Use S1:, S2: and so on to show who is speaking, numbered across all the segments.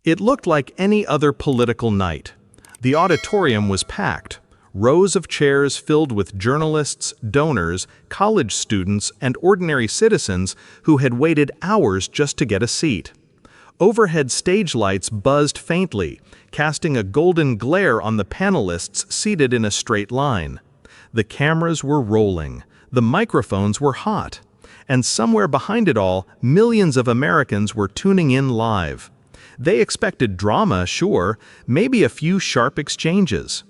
S1: It looked like any other political night. The auditorium was packed. Rows of chairs filled with journalists, donors, college students, and ordinary citizens who had waited hours just to get a seat. Overhead stage lights buzzed faintly, casting a golden glare on the panelists seated in a straight line. The cameras were rolling. The microphones were hot. And somewhere behind it all, millions of Americans were tuning in live. They expected drama, sure, maybe a few sharp exchanges.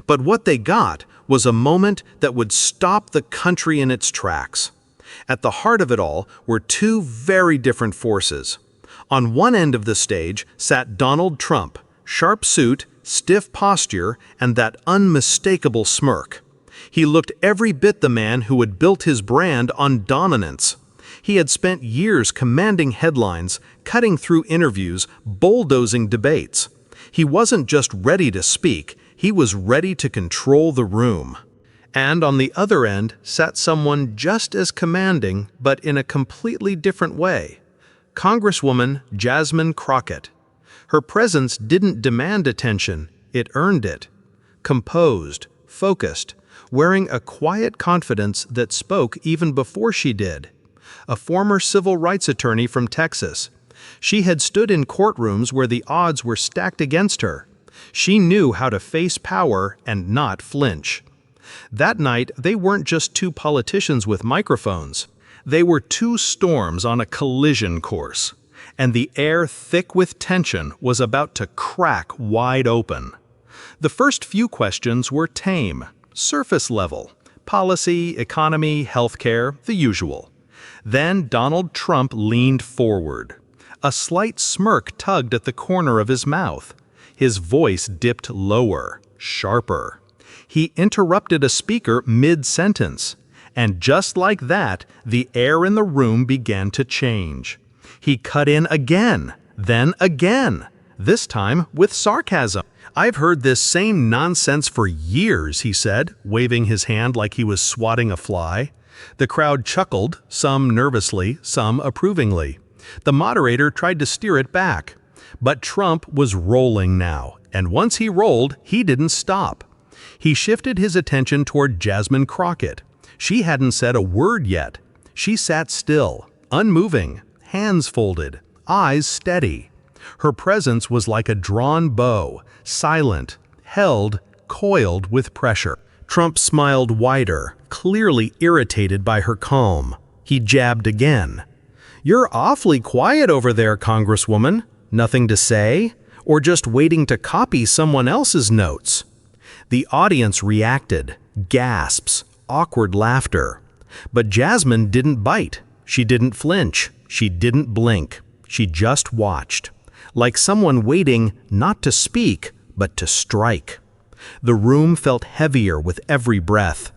S1: But what they got was a moment that would stop the country in its tracks. At the heart of it all were two very different forces. On one end of the stage sat Donald Trump, sharp suit, stiff posture, and that unmistakable smirk. He looked every bit the man who had built his brand on dominance. He had spent years commanding headlines, cutting through interviews, bulldozing debates. He wasn't just ready to speak, he was ready to control the room. And on the other end sat someone just as commanding, but in a completely different way. Congresswoman Jasmine Crockett. Her presence didn't demand attention, it earned it. Composed, focused, wearing a quiet confidence that spoke even before she did. A former civil rights attorney from Texas. She had stood in courtrooms where the odds were stacked against her. She knew how to face power and not flinch. That night, they weren't just two politicians with microphones. They were two storms on a collision course. And the air thick with tension was about to crack wide open. The first few questions were tame, surface level. Policy, economy, healthcare, the usual. Then Donald Trump leaned forward. A slight smirk tugged at the corner of his mouth. His voice dipped lower, sharper. He interrupted a speaker mid-sentence. And just like that, the air in the room began to change. He cut in again, then again, this time with sarcasm. "I've heard this same nonsense for years," he said, waving his hand like he was swatting a fly. The crowd chuckled, some nervously, some approvingly. The moderator tried to steer it back. But Trump was rolling now, and once he rolled, he didn't stop. He shifted his attention toward Jasmine Crockett. She hadn't said a word yet. She sat still, unmoving, hands folded, eyes steady. Her presence was like a drawn bow, silent, held, coiled with pressure. Trump smiled wider, clearly irritated by her calm. He jabbed again. "You're awfully quiet over there, Congresswoman. Nothing to say? Or just waiting to copy someone else's notes?" The audience reacted, gasps, awkward laughter. But Jasmine didn't bite. She didn't flinch. She didn't blink. She just watched, like someone waiting not to speak, but to strike. The room felt heavier with every breath.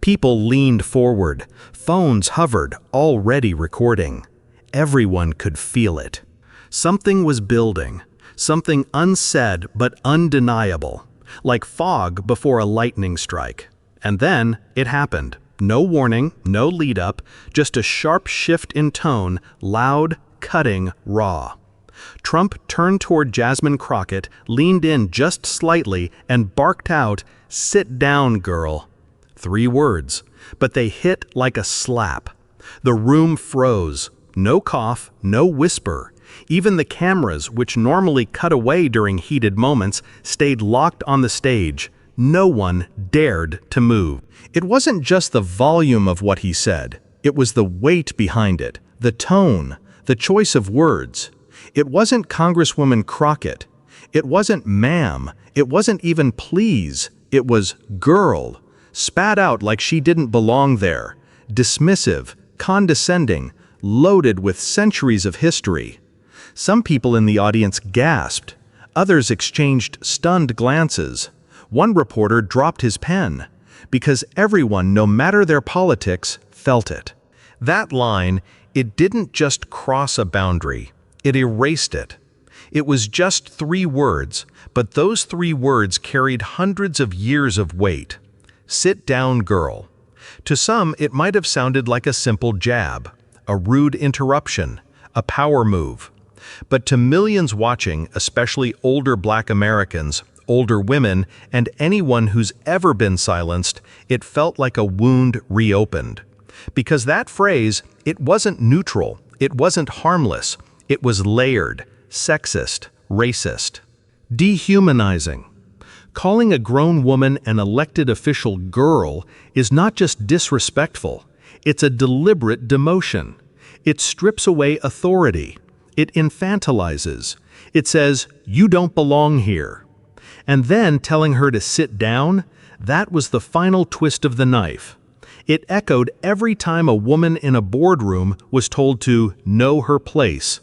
S1: People leaned forward. Phones hovered, already recording. Everyone could feel it. Something was building, something unsaid but undeniable, like fog before a lightning strike. And then it happened. No warning, no lead-up, just a sharp shift in tone, loud, cutting, raw. Trump turned toward Jasmine Crockett, leaned in just slightly, and barked out, "Sit down, girl." 3 words, but they hit like a slap. The room froze. No cough, no whisper. Even the cameras, which normally cut away during heated moments, stayed locked on the stage. No one dared to move. It wasn't just the volume of what he said. It was the weight behind it, the tone, the choice of words. It wasn't Congresswoman Crockett. It wasn't ma'am. It wasn't even please. It was girl, spat out like she didn't belong there, dismissive, condescending, loaded with centuries of history. Some people in the audience gasped. Others exchanged stunned glances. One reporter dropped his pen, because everyone, no matter their politics, felt it. That line, it didn't just cross a boundary, it erased it. It was just 3 words, but those 3 words carried hundreds of years of weight. Sit down, girl. To some, it might have sounded like a simple jab, a rude interruption, a power move. But to millions watching, especially older Black Americans, older women, and anyone who's ever been silenced, it felt like a wound reopened. Because that phrase, it wasn't neutral, it wasn't harmless, it was layered, sexist, racist, dehumanizing. Calling a grown woman an elected official girl is not just disrespectful, it's a deliberate demotion. It strips away authority. It infantilizes. It says, "You don't belong here." And then telling her to sit down, that was the final twist of the knife. It echoed every time a woman in a boardroom was told to know her place.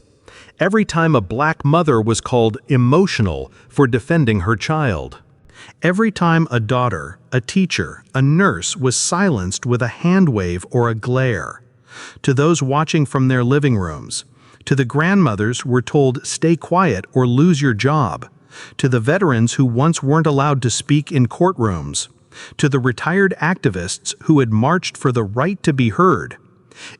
S1: Every time a Black mother was called emotional for defending her child. Every time a daughter, a teacher, a nurse was silenced with a hand wave or a glare. To those watching from their living rooms. To the grandmothers who were told, "Stay quiet or lose your job." To the veterans who once weren't allowed to speak in courtrooms. To the retired activists who had marched for the right to be heard.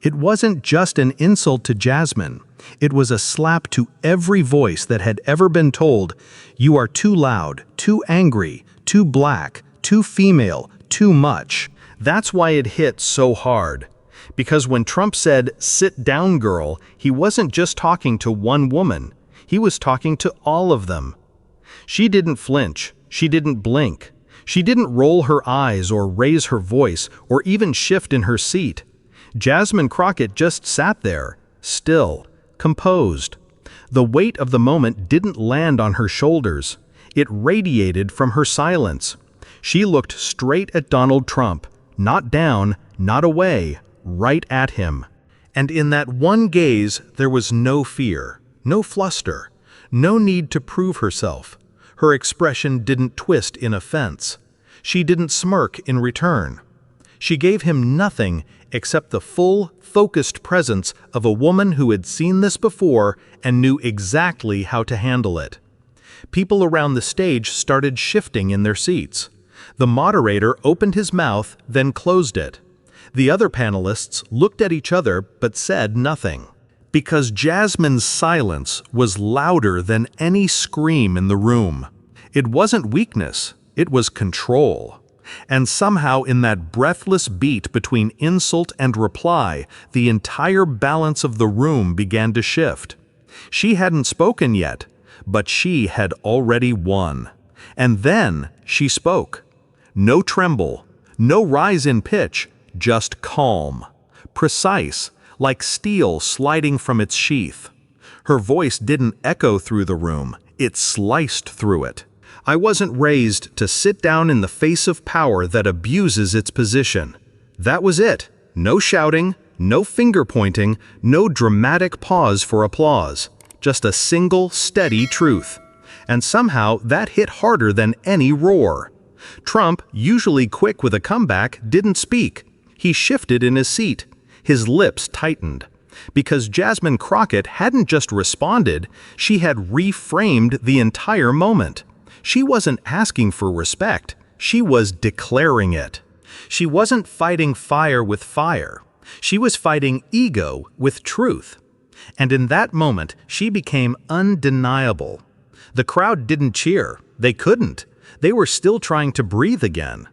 S1: It wasn't just an insult to Jasmine. It was a slap to every voice that had ever been told, "You are too loud, too angry, too Black, too female, too much." That's why it hit so hard. Because when Trump said, "Sit down, girl," he wasn't just talking to one woman. He was talking to all of them. She didn't flinch. She didn't blink. She didn't roll her eyes or raise her voice or even shift in her seat. Jasmine Crockett just sat there, still, composed. The weight of the moment didn't land on her shoulders. It radiated from her silence. She looked straight at Donald Trump, not down, not away, right at him. And in that one gaze, there was no fear, no fluster, no need to prove herself. Her expression didn't twist in offense. She didn't smirk in return. She gave him nothing except the full, focused presence of a woman who had seen this before and knew exactly how to handle it. People around the stage started shifting in their seats. The moderator opened his mouth, then closed it. The other panelists looked at each other but said nothing. Because Jasmine's silence was louder than any scream in the room. It wasn't weakness, it was control. And somehow in that breathless beat between insult and reply, the entire balance of the room began to shift. She hadn't spoken yet, but she had already won. And then she spoke. No tremble, no rise in pitch, just calm, precise, like steel sliding from its sheath. Her voice didn't echo through the room, it sliced through it. I wasn't raised to sit down in the face of power that abuses its position. That was it. No shouting, no finger pointing, no dramatic pause for applause. Just a single, steady truth. And somehow that hit harder than any roar. Trump, usually quick with a comeback, didn't speak. He shifted in his seat. His lips tightened. Because Jasmine Crockett hadn't just responded, she had reframed the entire moment. She wasn't asking for respect, she was declaring it. She wasn't fighting fire with fire. She was fighting ego with truth. And in that moment, she became undeniable. The crowd didn't cheer. They couldn't. They were still trying to breathe again.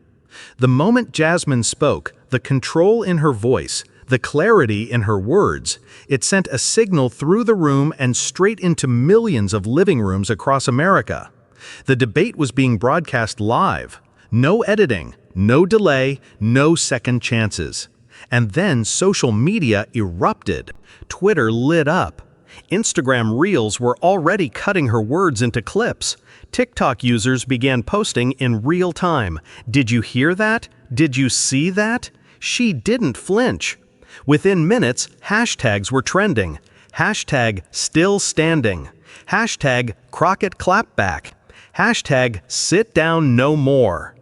S1: The moment Jasmine spoke, the control in her voice, the clarity in her words, it sent a signal through the room and straight into millions of living rooms across America. The debate was being broadcast live. No editing, no delay, no second chances. And then social media erupted. Twitter lit up. Instagram Reels were already cutting her words into clips. TikTok users began posting in real time. Did you hear that? Did you see that? She didn't flinch. Within minutes, hashtags were trending. Hashtag still standing. Hashtag Crockett clapback. Hashtag sit down no more.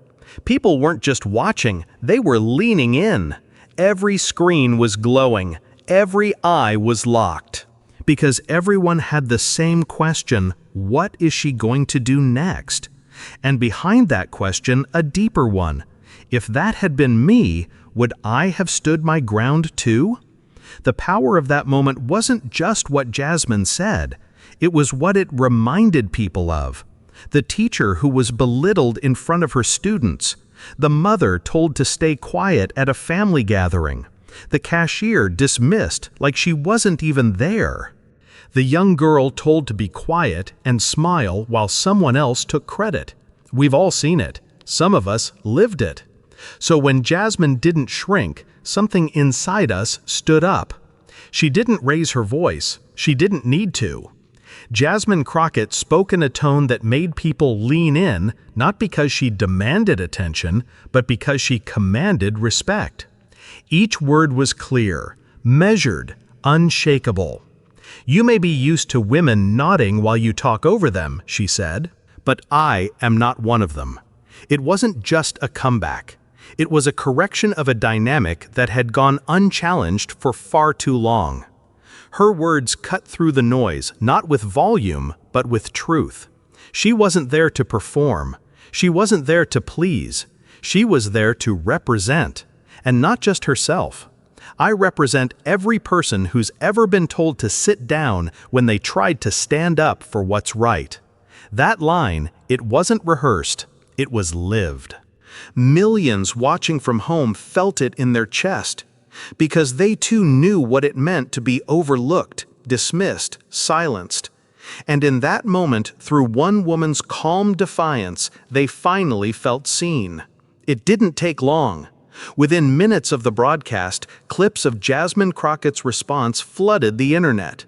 S1: People weren't just watching, they were leaning in. Every screen was glowing. Every eye was locked. Because everyone had the same question, what is she going to do next? And behind that question, a deeper one. If that had been me, would I have stood my ground too? The power of that moment wasn't just what Jasmine said. It was what it reminded people of. The teacher who was belittled in front of her students. The mother told to stay quiet at a family gathering. The cashier dismissed like she wasn't even there. The young girl told to be quiet and smile while someone else took credit. We've all seen it. Some of us lived it. So when Jasmine didn't shrink, something inside us stood up. She didn't raise her voice. She didn't need to. Jasmine Crockett spoke in a tone that made people lean in, not because she demanded attention, but because she commanded respect. Each word was clear, measured, unshakable. "You may be used to women nodding while you talk over them," she said, "but I am not one of them." It wasn't just a comeback. It was a correction of a dynamic that had gone unchallenged for far too long. Her words cut through the noise, not with volume, but with truth. She wasn't there to perform. She wasn't there to please. She was there to represent, and not just herself. I represent every person who's ever been told to sit down when they tried to stand up for what's right. That line, it wasn't rehearsed, it was lived. Millions watching from home felt it in their chest, because they too knew what it meant to be overlooked, dismissed, silenced. And in that moment, through one woman's calm defiance, they finally felt seen. It didn't take long. Within minutes of the broadcast, clips of Jasmine Crockett's response flooded the internet.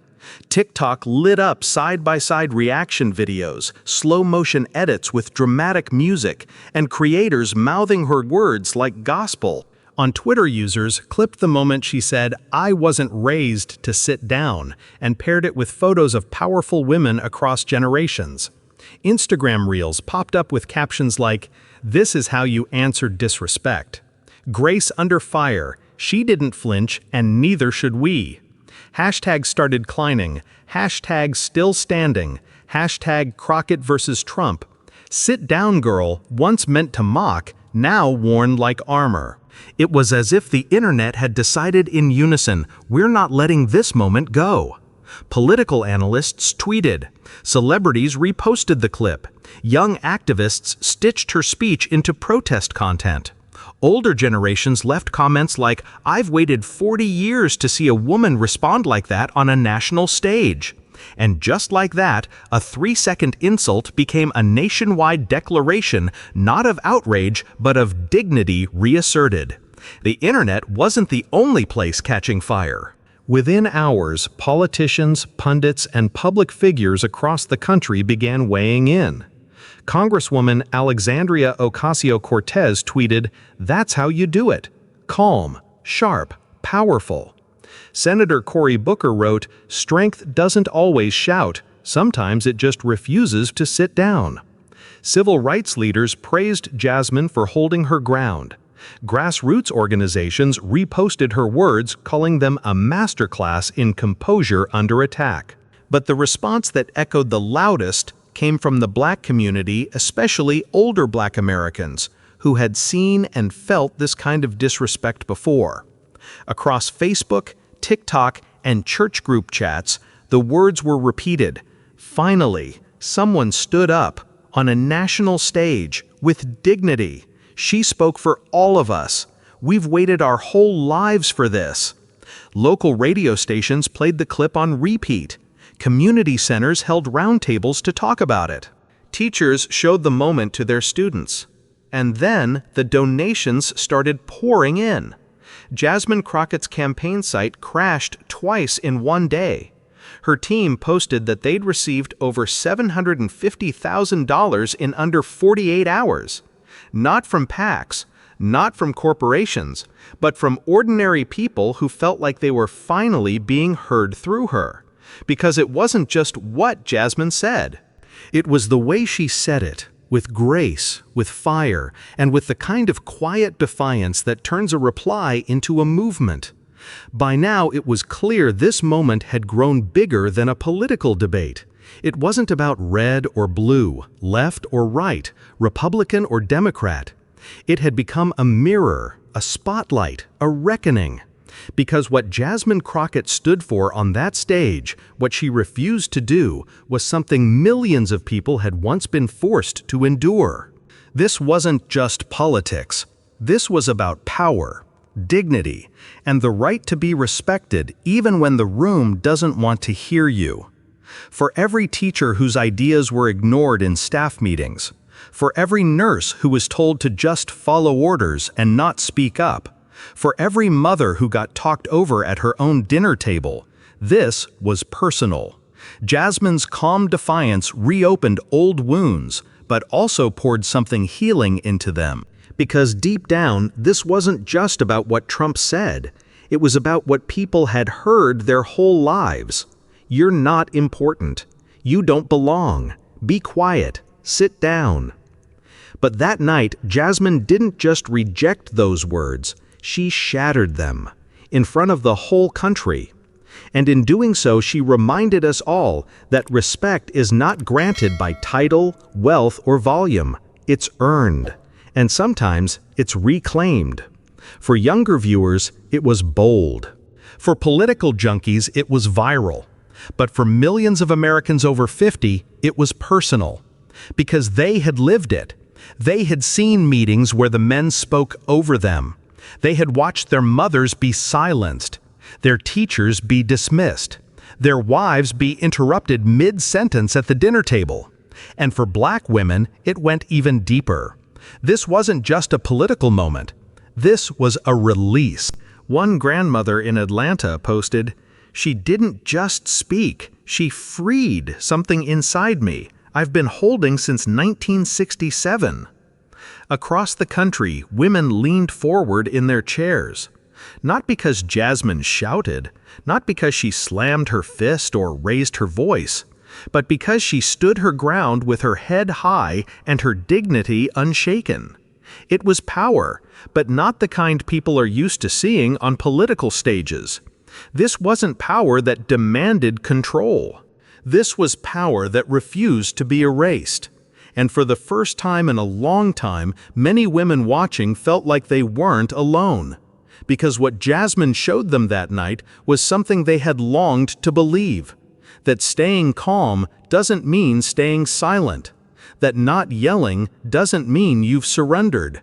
S1: TikTok lit up side-by-side reaction videos, slow-motion edits with dramatic music, and creators mouthing her words like gospel. On Twitter, users clipped the moment she said, "I wasn't raised to sit down," and paired it with photos of powerful women across generations. Instagram Reels popped up with captions like, "This is how you answer disrespect." "Grace under fire, she didn't flinch and neither should we." Hashtag started climbing, hashtag still standing, hashtag Crockett versus Trump. "Sit down, girl," once meant to mock, now worn like armor. It was as if the internet had decided in unison, we're not letting this moment go. Political analysts tweeted. Celebrities reposted the clip. Young activists stitched her speech into protest content. Older generations left comments like, "I've waited 40 years to see a woman respond like that on a national stage." And just like that, a 3-second insult became a nationwide declaration, not of outrage, but of dignity reasserted. The internet wasn't the only place catching fire. Within hours, politicians, pundits, and public figures across the country began weighing in. Congresswoman Alexandria Ocasio-Cortez tweeted, "That's how you do it. Calm, sharp, powerful." Senator Cory Booker wrote, "Strength doesn't always shout. Sometimes it just refuses to sit down." Civil rights leaders praised Jasmine for holding her ground. Grassroots organizations reposted her words, calling them a masterclass in composure under attack. But the response that echoed the loudest came from the Black community, especially older Black Americans, who had seen and felt this kind of disrespect before. Across Facebook, TikTok, and church group chats, the words were repeated. Finally, someone stood up on a national stage with dignity. She spoke for all of us. We've waited our whole lives for this. Local radio stations played the clip on repeat. Community centers held roundtables to talk about it. Teachers showed the moment to their students. And then the donations started pouring in. Jasmine Crockett's campaign site crashed twice in one day. Her team posted that they'd received over $750,000 in under 48 hours. Not from PACs, not from corporations, but from ordinary people who felt like they were finally being heard through her. Because it wasn't just what Jasmine said. It was the way she said it, with grace, with fire, and with the kind of quiet defiance that turns a reply into a movement. By now, it was clear this moment had grown bigger than a political debate. It wasn't about red or blue, left or right, Republican or Democrat. It had become a mirror, a spotlight, a reckoning. Because what Jasmine Crockett stood for on that stage, what she refused to do, was something millions of people had once been forced to endure. This wasn't just politics. This was about power, dignity, and the right to be respected even when the room doesn't want to hear you. For every teacher whose ideas were ignored in staff meetings, for every nurse who was told to just follow orders and not speak up, for every mother who got talked over at her own dinner table, this was personal. Jasmine's calm defiance reopened old wounds, but also poured something healing into them. Because deep down, this wasn't just about what Trump said. It was about what people had heard their whole lives. You're not important. You don't belong. Be quiet. Sit down. But that night, Jasmine didn't just reject those words. She shattered them in front of the whole country. And in doing so, she reminded us all that respect is not granted by title, wealth, or volume. It's earned. And sometimes it's reclaimed. For younger viewers, it was bold. For political junkies, it was viral. But for millions of Americans over 50, it was personal. Because they had lived it. They had seen meetings where the men spoke over them. They had watched their mothers be silenced, their teachers be dismissed, their wives be interrupted mid-sentence at the dinner table. And for Black women, it went even deeper. This wasn't just a political moment. This was a release. One grandmother in Atlanta posted, "She didn't just speak, she freed something inside me I've been holding since 1967. Across the country, women leaned forward in their chairs. Not because Jasmine shouted, not because she slammed her fist or raised her voice, but because she stood her ground with her head high and her dignity unshaken. It was power, but not the kind people are used to seeing on political stages. This wasn't power that demanded control. This was power that refused to be erased. And for the first time in a long time, many women watching felt like they weren't alone. Because what Jasmine showed them that night was something they had longed to believe. That staying calm doesn't mean staying silent. That not yelling doesn't mean you've surrendered.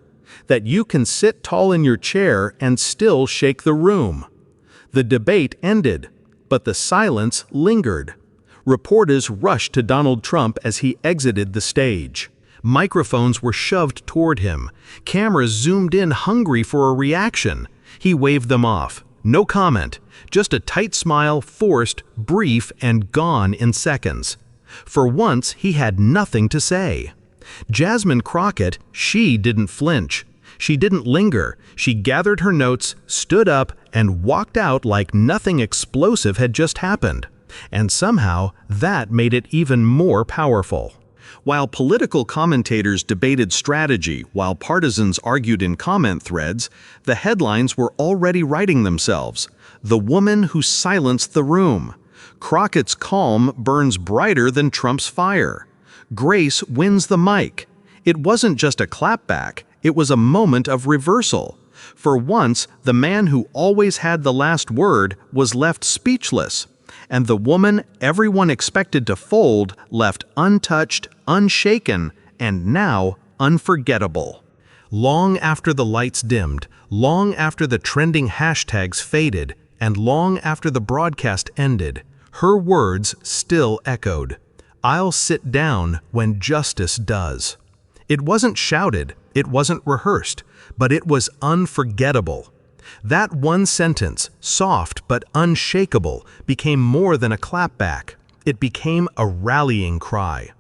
S1: That you can sit tall in your chair and still shake the room. The debate ended, but the silence lingered. Reporters rushed to Donald Trump as he exited the stage. Microphones were shoved toward him. Cameras zoomed in hungry for a reaction. He waved them off. No comment. Just a tight smile, forced, brief, and gone in seconds. For once, he had nothing to say. Jasmine Crockett, she didn't flinch. She didn't linger. She gathered her notes, stood up, and walked out like nothing explosive had just happened. And somehow, that made it even more powerful. While political commentators debated strategy, while partisans argued in comment threads, the headlines were already writing themselves. The woman who silenced the room. Crockett's calm burns brighter than Trump's fire. Grace wins the mic. It wasn't just a clapback, it was a moment of reversal. For once, the man who always had the last word was left speechless. And the woman everyone expected to fold left untouched, unshaken, and now unforgettable. Long after the lights dimmed, long after the trending hashtags faded, and long after the broadcast ended, her words still echoed. "I'll sit down when justice does." It wasn't shouted, it wasn't rehearsed, but it was unforgettable. That one sentence, soft but unshakable, became more than a clapback. It became a rallying cry.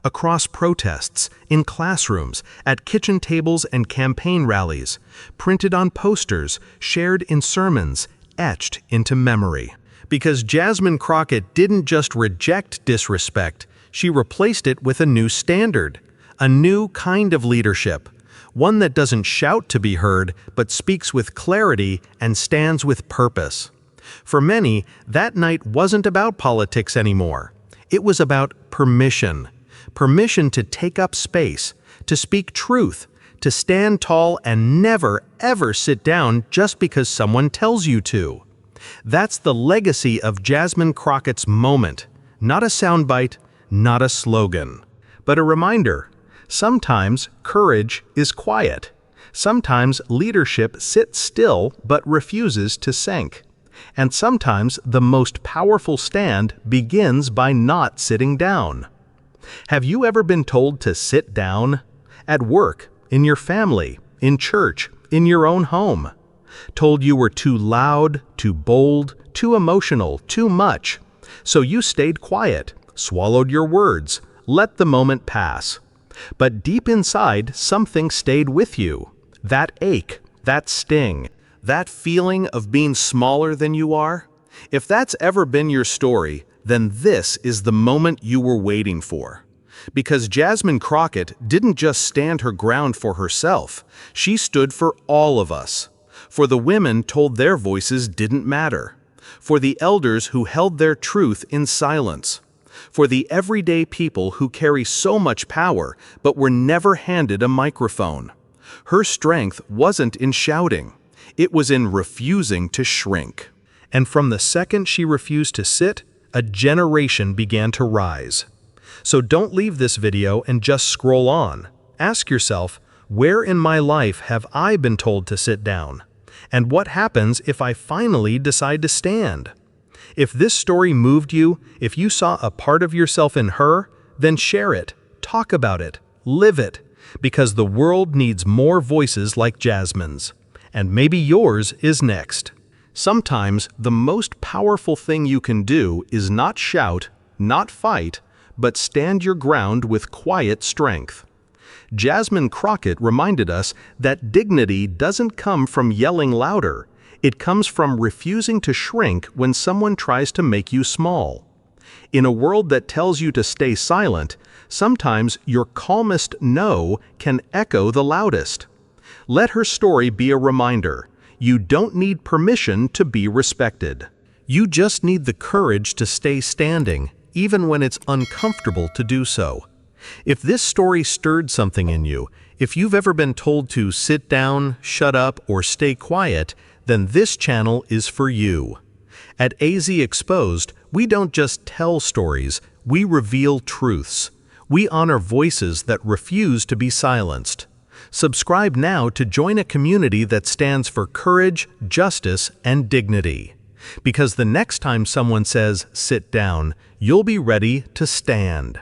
S1: Across protests, in classrooms, at kitchen tables and campaign rallies, printed on posters, shared in sermons, etched into memory. Because Jasmine Crockett didn't just reject disrespect, she replaced it with a new standard, a new kind of leadership. One that doesn't shout to be heard, but speaks with clarity and stands with purpose. For many, that night wasn't about politics anymore. It was about permission. Permission to take up space, to speak truth, to stand tall and never, ever sit down just because someone tells you to. That's the legacy of Jasmine Crockett's moment. Not a soundbite, not a slogan, but a reminder. Sometimes courage is quiet. Sometimes leadership sits still but refuses to sink. And sometimes the most powerful stand begins by not sitting down. Have you ever been told to sit down? At work, in your family, in church, in your own home. Told you were too loud, too bold, too emotional, too much. So you stayed quiet, swallowed your words, let the moment pass. But deep inside, something stayed with you. That ache, that sting, that feeling of being smaller than you are. If that's ever been your story, then this is the moment you were waiting for. Because Jasmine Crockett didn't just stand her ground for herself, she stood for all of us. For the women told their voices didn't matter. For the elders who held their truth in silence. For the everyday people who carry so much power but were never handed a microphone. Her strength wasn't in shouting. It was in refusing to shrink. And from the second she refused to sit, a generation began to rise. So don't leave this video and just scroll on. Ask yourself, where in my life have I been told to sit down? And what happens if I finally decide to stand? If this story moved you, if you saw a part of yourself in her, then share it, talk about it, live it, because the world needs more voices like Jasmine's. And maybe yours is next. Sometimes the most powerful thing you can do is not shout, not fight, but stand your ground with quiet strength. Jasmine Crockett reminded us that dignity doesn't come from yelling louder. It comes from refusing to shrink when someone tries to make you small. In a world that tells you to stay silent, sometimes your calmest no can echo the loudest. Let her story be a reminder. You don't need permission to be respected. You just need the courage to stay standing, even when it's uncomfortable to do so. If this story stirred something in you, if you've ever been told to sit down, shut up, or stay quiet, then this channel is for you. At AZ Exposed, we don't just tell stories, we reveal truths. We honor voices that refuse to be silenced. Subscribe now to join a community that stands for courage, justice, and dignity. Because the next time someone says, sit down, you'll be ready to stand.